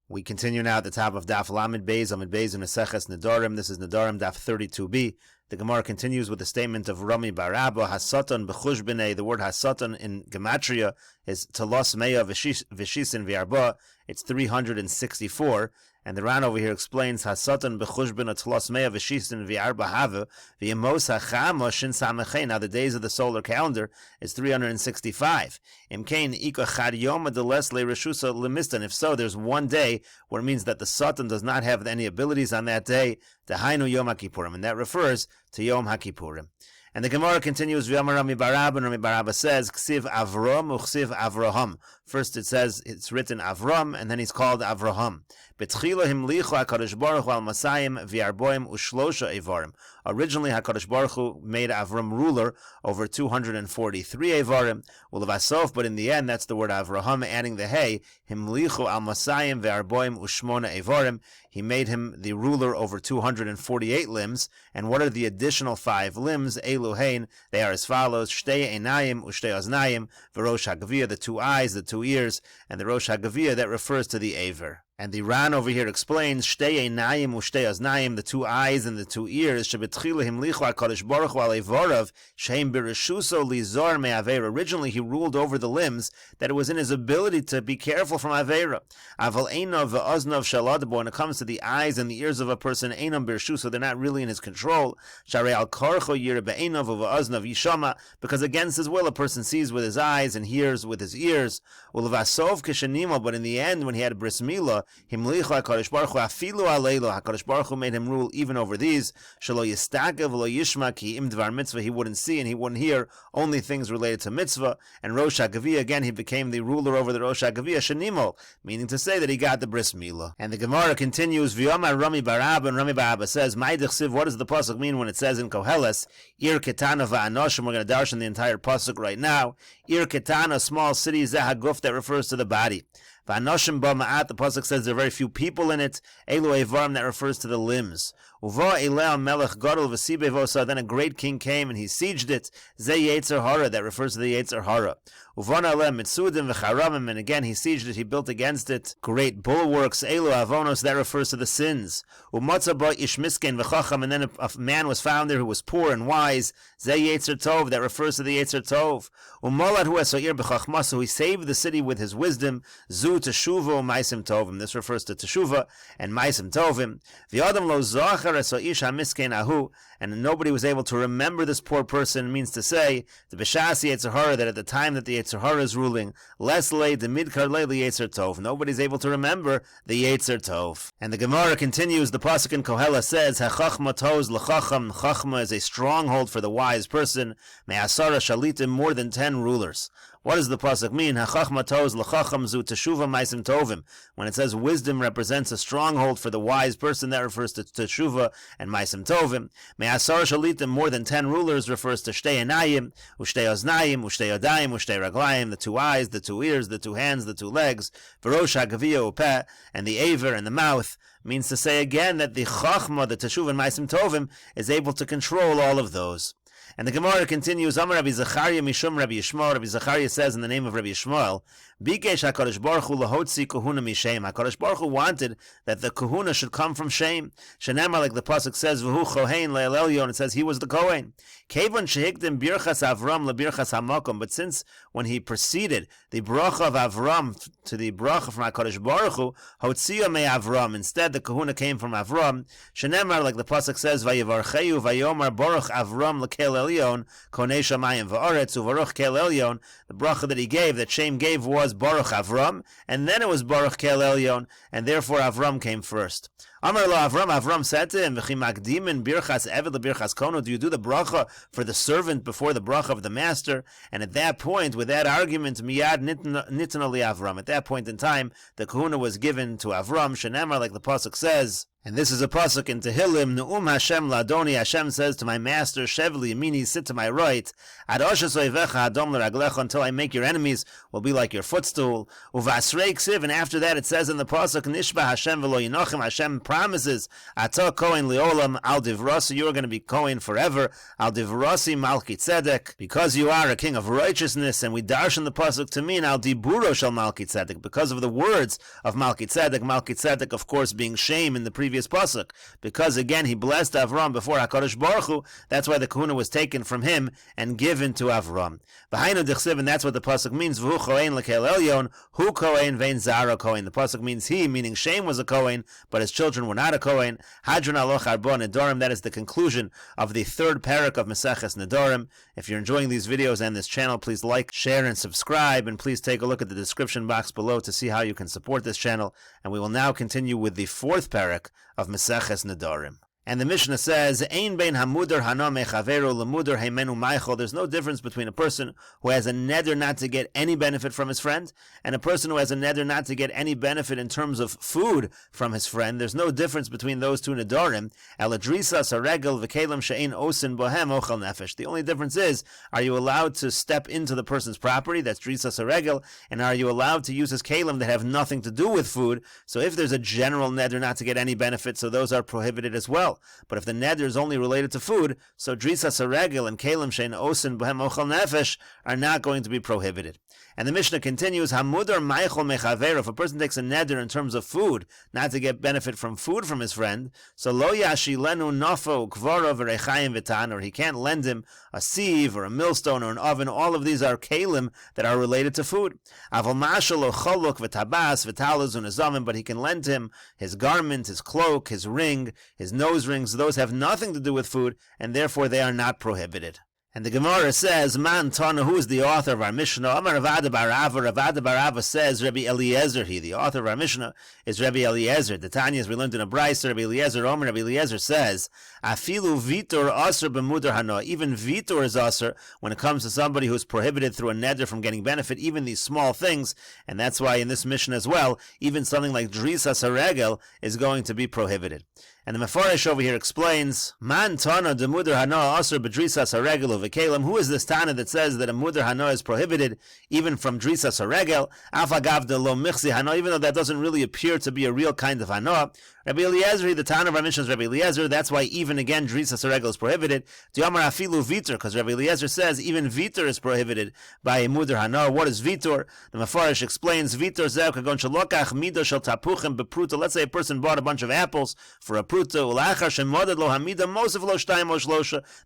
We continue now at the top of Daf Lamed Beis Amid Beis in Meseches Nedarim. This is Nedarim Daf 32b. The Gemara continues with the statement of Rami bar Abba, Hasatan b'chushbinei. The word Hasatan in Gematria is Talos Meya Vishisin V'arba. It's 364. And the Ran over here explains Hasatan b'chushbin Talos Meya Vishisin V'arba Have V'yemos Hachama Shin Samechei. Now the days of the solar calendar is 365. Imkain Ika Chad Yom Adeles Le Reshusa Lemistan. If so, there's one day where it means that the Satan does not have any abilities on that day. Dehainu Yom HaKippurim, and that refers to Yom HaKippurim. And the Gemara continues, V'yamar Rami bar Abba, and Rami bar Abba says, Ksiv Avram u'Ksiv Avraham. First it says, it's written Avram, and then he's called Avraham. Betchila himlichu HaKadosh Baruch Hu al Masayim v'Arboim u'Shlosha Evarim. Originally, HaKadosh Baruch Hu made Avram ruler over 243 Evarim. U'Levasof, but in the end, that's the word Avraham, adding the hey, himlichu al Masayim v'Arboim u'Shmona Evarim. He made him the ruler over 248 limbs. And what are the additional 5 limbs? Eluhain, they are as follows: Shtei Einayim u'Shtei Oznayim, v'Rosh HaGaviyah, the 2 eyes, the 2 ears, and the Rosh HaGaviyah that refers to the Aver. And the Ran over here explains, Shtei Einayim u'Shtei Oznayim, the 2 eyes and the 2 ears, Shebetchila himlichu HaKadosh Baruch Hu al Evorav, Sheim Birishuso Lizor me'Avera. Originally he ruled over the limbs that it was in his ability to be careful from Avera. Aval Einov ve'Oznov Shaladabo, when it comes to the eyes and the ears of a person, Einam Birishuso, they're not really in his control. Sharei al Karcho Yir be'Einov ve'Oznov Yishama, because against his will a person sees with his eyes and hears with his ears. Ulvasov Kishanimo, but in the end when he had bris milah, Himlichu HaKadosh Baruch Hu afilu aleilu, HaKadosh Baruch Hu made him rule even over these. Shelo yistakev v'lo yishma ki im dvar mitzvah, he wouldn't see and he wouldn't hear only things related to mitzvah. And Rosh HaGaviyah, again he became the ruler over the Rosh HaGaviyah Shenimol, meaning to say that he got the bris milah. And the Gemara continues, V'yomar Rami bar Abba, and Rami bar Abba says, Ma'id chsiv, what does the pasuk mean when it says in Koheles, Ir ketana va'anoshim? We're going to darshan the entire pasuk right now. Ir ketana, small city, zeh haguf, that refers to the body. V'anoshim ba ma'at, the pasuk says there are very few people in it. Elu evarim, that refers to the limbs. Uva eleh melech gadol v'sibe vosa, then a great king came and he sieged it. Zeh yetzer hara, that refers to the yetzer hara. Uvana eleh mitzudim v'charamim, and again he sieged it, he built against it great bulwarks. Elu avonos, that refers to the sins. Umatza ba ish misken v'chacham, and then a man was found there who was poor and wise. Zeh yetzer tov, that refers to the yetzer tov. Umalad hu esoir b'chachmasu, he saved the city with his wisdom. Zu teshuva ma'asim tovim, this refers to teshuva and ma'asim tovim. V'adam lo zachar eso ish hamisken ahu, and nobody was able to remember this poor person, means to say, the b'shas yetzer hara, that at the time that the yetzer hara is ruling, les le de midkar le yetzer tov, nobody's able to remember the yetzer tov. And the Gemara continues, the pasuk in Kohela says, hachachma toz l'chacham, chachma is a stronghold for the wise person, me'asara shalitim, more than 10 rulers. What does the pasuk mean? Hachachma toz l'chacham zu teshuva ma'asim tovim. When it says wisdom represents a stronghold for the wise person, that refers to teshuva and ma'asim tovim. Me'asar shalitim, more than 10 rulers, refers to shtei enayim, u'shtei oznayim, u'shtei yadayim, u'shtei raglayim, the 2 eyes, the 2 ears, the 2 hands, the 2 legs, v'rosh ha'gaviyah u'peh, and the aver and the mouth, means to say again that the chachma, the teshuva and ma'asim tovim, is able to control all of those. And the Gemara continues, Amar Rabbi Zachariah Mishum Rabbi Yishmael. Rabbi Zachariah says in the name of Rabbi Yishmael, Bikesh HaKadosh Baruch Hu lahotzi kahuna mishem. HaKadosh Baruch Hu wanted that the kahuna should come from shame. Shenemar, like the pasuk says, V'hu chohein le'el elyon, it says he was the kohen. Kevon shehikdim birchas Avram lebirchas hamakom. But since when he preceded the bracha of Avram to the bracha from HaKadosh Baruch Hu, hotzia me Avram, instead the kahuna came from Avram. Shenemar, like the pasuk says, Vayivarcheyu vayomar baruch Avram lekel elyon konei shamayim va'aretz uvaruch kel elyon. The bracha that he gave, that Shem gave, was Baruch Avram, and then it was Baruch kel elyon, and therefore Avram came first. Amar lo Avram, Avram said to him, V'chi makdimin birchas eved lebirchas kono, do you do the bracha for the servant before the bracha of the master? And at that point, with that argument, miyad nitna li Avram, at that point in time, the kahuna was given to Avram, shenemar, like the pasuk says, And this is a pasuk in Tehillim, Ne'um Hashem Ladoni, Hashem says to my master, Shevli Yamini, sit to my right, Ad Oshes Oivecha Adom L'Raglecha, until I make your enemies will be like your footstool. Uvasrei Ksiv, and after that it says in the pasuk, Nishba Hashem V'lo Yinochim, Hashem promises, Ata Kohen Li'olam, Al Divrasi, you are going to be Kohen forever, Al Divrasi Malki Tzedek, because you are a king of righteousness, and we darshan the pasuk to mean, Al Diburo Shel Malki Tzedek, because of the words of Malki Tzedek, of course, being shame in the previous pasuk, because again he blessed Avram before HaKadosh Baruch Hu. That's why the kahuna was taken from him and given to Avram. V'hainu d'chsiv, and that's what the pasuk means. V'hu kohen l'kel elyon, hu kohen vein zara kohen. The pasuk means he, meaning Shem was a kohen, but his children were not a kohen. Hadron aloch arba nedarim. That is the conclusion of the third parak of Meseches Nedarim. If you're enjoying these videos and this channel, please like, share, and subscribe, and please take a look at the description box below to see how you can support this channel. And we will now continue with the fourth parak of Meseches Nedarim. And the Mishnah says, Ein bein hamudar hana mechaveru lemudar heimenu maichol. There's no difference between a person who has a neder not to get any benefit from his friend and a person who has a neder not to get any benefit in terms of food from his friend. There's no difference between those two nedarim. Eladrisa saregel v'kelim she'ein osin bohem ochel nefesh. The only difference is, are you allowed to step into the person's property? That's drisa saregel. And are you allowed to use his kelim that have nothing to do with food? So if there's a general neder not to get any benefit, so those are prohibited as well. But if the neder is only related to food, so drisa saregel and kelim shein osin b'hem ochel nefesh are not going to be prohibited. And the Mishnah continues, Hamudar maichol mechaver. If a person takes a neder in terms of food, not to get benefit from food from his friend, so lo yashilenu nafo kvara v'rechayim v'tan, or he can't lend him a sieve or a millstone or an oven. All of these are kelim that are related to food. Aval mashal lo choluk v'tabas v'talaz unazamim, but he can lend him his garment, his cloak, his ring, his nose rings. Those have nothing to do with food, and therefore they are not prohibited. And the Gemara says, Man Tana, who is the author of our Mishnah? Amar Ravada bar Ava. Ravada bar Ava says, Rabbi Eliezer, the author of our Mishnah is Rabbi Eliezer. The Tanya, as we learned in a Brayso, Rabbi Eliezer Omer, Rabbi Eliezer says, Afilu vitor aser b'mudar hana. Even vitor is aser when it comes to somebody who is prohibited through a neder from getting benefit, even these small things. And that's why in this Mishnah as well, even something like drisa saregel is going to be prohibited. And the Mefarish over here explains, Man Tana de mudar hana aser b'drisa saregel v'kelim. Who is this Tana that says that a mudar hana is prohibited even from drisa saregel? Afagav de lo michsi hana, even though that doesn't really appear to be a real kind of hana. Rabbi Eliezer, the Tana of our Mishnah is Rabbi Eliezer. That's why even again drisa saregel is prohibited. Diamar afilu vitor, because Rabbi Eliezer says even vitor is prohibited by a mudar hana. What is vitor? The Mefarish explains, Vitor zeh kagon shalokach mido shel tapuchim bepruta. Let's say a person bought a bunch of apples for a pruta. The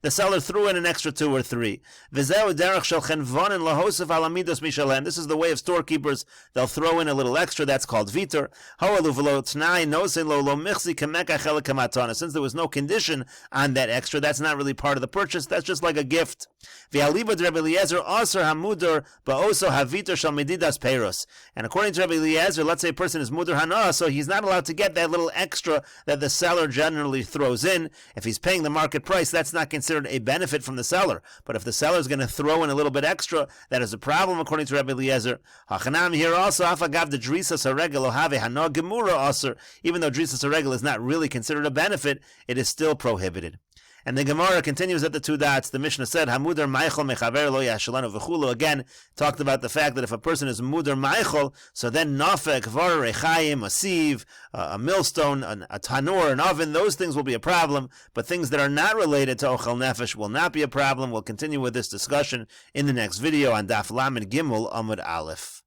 seller threw in an extra 2 or 3. This is the way of storekeepers. They'll throw in a little extra. That's called vitor. Since there was no condition on that extra, that's not really part of the purchase. That's just like a gift. And according to Rabbi Eliezer, let's say a person is mudar hana, so he's not allowed to get that little extra that the seller generally throws in. If he's paying the market price, that's not considered a benefit from the seller. But if the seller is going to throw in a little bit extra, that is a problem according to Rabbi Eliezer. Hachanam here also, afagav the drisa saregel ohave hana gemura aser. Even though drisa saregel is not really considered a benefit, it is still prohibited. And the Gemara continues at the 2 dots. The Mishnah said, Hamudar maichol mechaver lo yashalanu v'chulu. Again, talked about the fact that if a person is mudar maichol, so then nafek, var, rechayim, a sieve, a millstone, a tanur, an oven, those things will be a problem. But things that are not related to ochel nefesh will not be a problem. We'll continue with this discussion in the next video on Daf Lamed Gimel Amud Aleph.